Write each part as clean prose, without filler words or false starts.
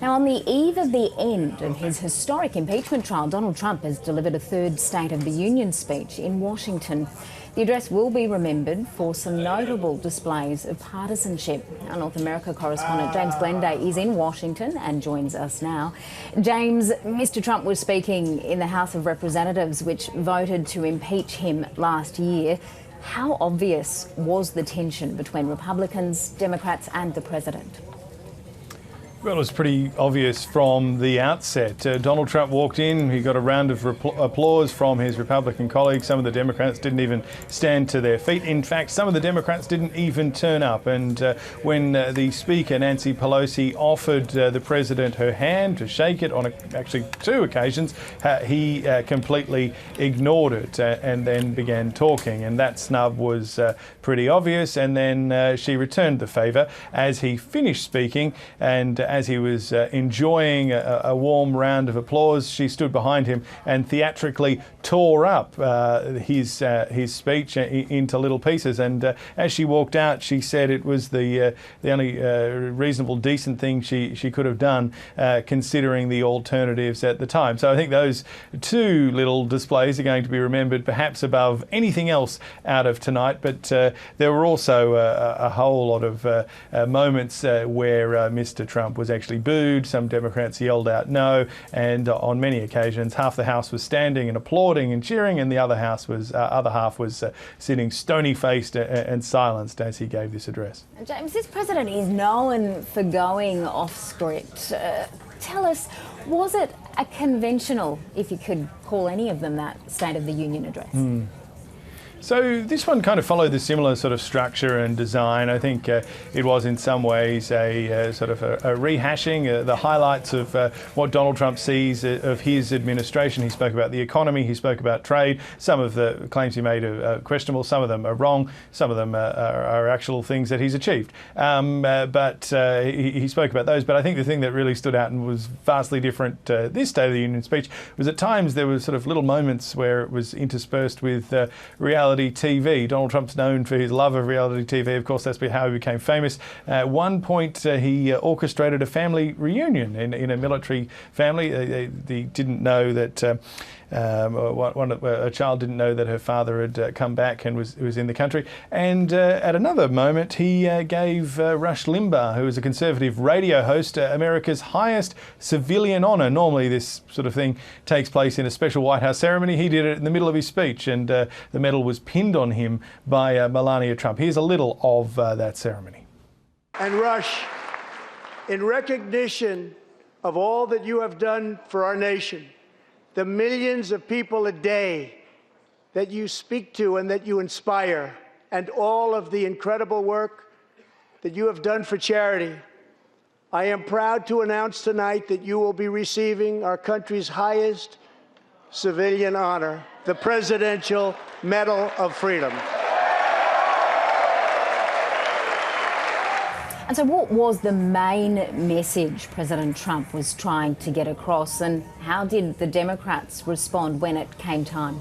Now, on the eve of the end of his historic impeachment trial, Donald Trump has delivered a third State of the Union speech in Washington. The address will be remembered for some notable displays of partisanship. Our North America correspondent James Glenday is in Washington and joins us now. James, Mr Trump was speaking in the House of Representatives, which voted to impeach him last year. How obvious was the tension between Republicans, Democrats and the president? Well, it was pretty obvious from the outset. Donald Trump walked in, he got a round of applause from his Republican colleagues. Some of the Democrats didn't even stand to their feet. In fact, some of the Democrats didn't even turn up. And when the Speaker, Nancy Pelosi, offered the President her hand to shake it on actually two occasions, he completely ignored it and then began talking. And that snub was pretty obvious. And then she returned the favour as he finished speaking, and as he was enjoying a warm round of applause, she stood behind him and theatrically tore up his speech into little pieces. And as she walked out, she said it was the only reasonable, decent thing she could have done, considering the alternatives at the time. So I think those two little displays are going to be remembered, perhaps above anything else out of tonight. But there were also a whole lot of moments where Mr. Trump was actually booed. Some Democrats yelled out no, and on many occasions half the House was standing and applauding and cheering, and the other half was sitting stony-faced and silenced as he gave this address. James, this president is known for going off script. Tell us, was it a conventional, if you could call any of them that, State of the Union address? So this one kind of followed the similar sort of structure and design. I think it was in some ways a sort of a rehashing, the highlights of what Donald Trump sees of his administration. He spoke about the economy, he spoke about trade. Some of the claims he made are questionable, some of them are wrong, some of them are actual things that he's achieved. But he spoke about those. But I think the thing that really stood out and was vastly different this State of the Union speech was at times there were sort of little moments where it was interspersed with reality TV. Donald Trump's known for his love of reality TV. Of course, that's how he became famous. At one point, he orchestrated a family reunion in a military family. They didn't know that a child didn't know that her father had come back and was in the country. And at another moment, he gave Rush Limbaugh, who is a conservative radio host, America's highest civilian honour. Normally, this sort of thing takes place in a special White House ceremony. He did it in the middle of his speech, and the medal was pinned on him by Melania Trump. Here's a little of that ceremony. And Rush, in recognition of all that you have done for our nation, the millions of people a day that you speak to and that you inspire, and all of the incredible work that you have done for charity, I am proud to announce tonight that you will be receiving our country's highest civilian honor, the Presidential Medal of Freedom. And so what was the main message President Trump was trying to get across, and how did the Democrats respond when it came time?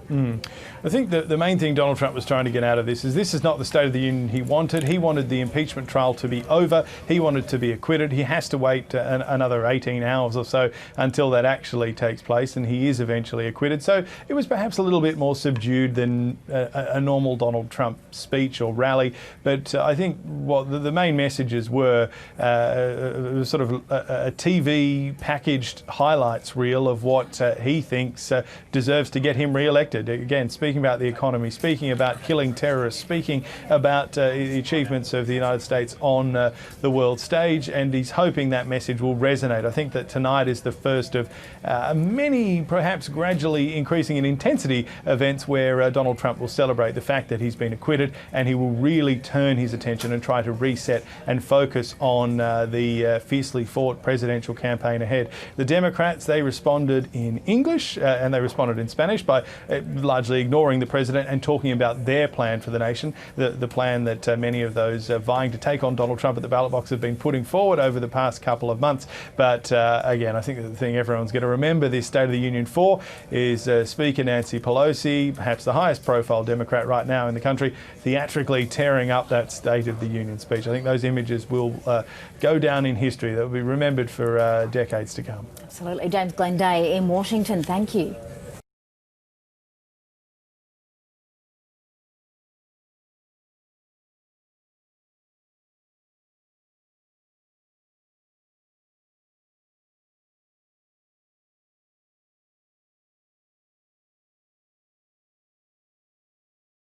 I think the main thing Donald Trump was trying to get out of this is not the State of the Union he wanted. He wanted the impeachment trial to be over. He wanted to be acquitted. He has to wait another 18 hours or so until that actually takes place, and he is eventually acquitted. So it was perhaps a little bit more subdued than a normal Donald Trump speech or rally. But I think what the main messages were sort of a TV packaged highlights reel of what he thinks deserves to get him re-elected. Again, speaking about the economy, speaking about killing terrorists, speaking about the achievements of the United States on the world stage, and he's hoping that message will resonate. I think that tonight is the first of many, perhaps gradually increasing in intensity, events where Donald Trump will celebrate the fact that he's been acquitted, and he will really turn his attention and try to reset and focus on the fiercely fought presidential campaign ahead. The Democrats, they responded in English and they responded in Spanish by largely ignoring the president and talking about their plan for the nation, the plan that many of those vying to take on Donald Trump at the ballot box have been putting forward over the past couple of months. But again, I think that the thing everyone's going to remember this State of the Union for is Speaker Nancy Pelosi, perhaps the highest profile Democrat right now in the country, theatrically tearing up that State of the Union speech. I think those images will go down in history. That will be remembered for decades to come. Absolutely. James Glenday in Washington, thank you.